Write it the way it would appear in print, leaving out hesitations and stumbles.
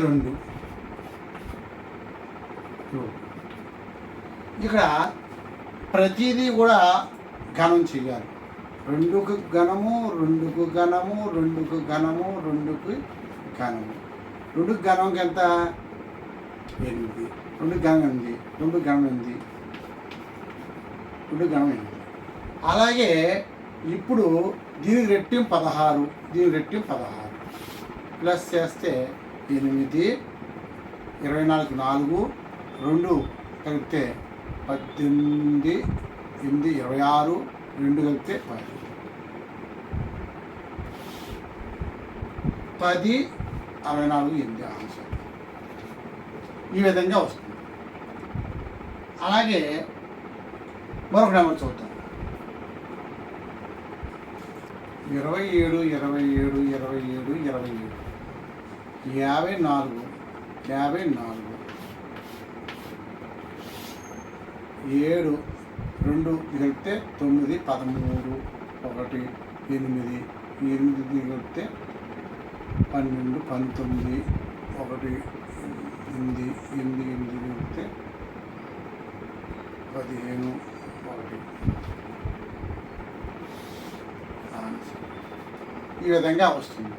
2. ఇక్కడ ప్రతిదీ కూడా ఘనం చేయాలి. 2కు ఘనము, 2కు ఘనము, 2కు ఘనము, 2కు ఘనము. 2కు ఘనంకి ఎంత? 8. 2కు ఘనం 8, 2కు ఘనం 8, 2కు ఘనం 8. అలాగే ఇప్పుడు దీనికి రెట్టింపు 16, దీనికి రెట్టింపు 16 ప్లస్ చేస్తే 8, 24 4, 2 కలిపితే 18, 8 26, 2 కలిపితే 10, 64, 8 ఆన్సర్ ఈ విధంగా వస్తుంది. అలాగే మరొక నెంబర్ చూద్దాం. 27, 27, 27, 27, 54, 54, 7, 2 కలిపితే 9, 13, 1, 8, 8 కలిపితే 12, 19, 1, 8, 8 కలిపితే 15, 1 ఈ విధంగా వస్తుంది.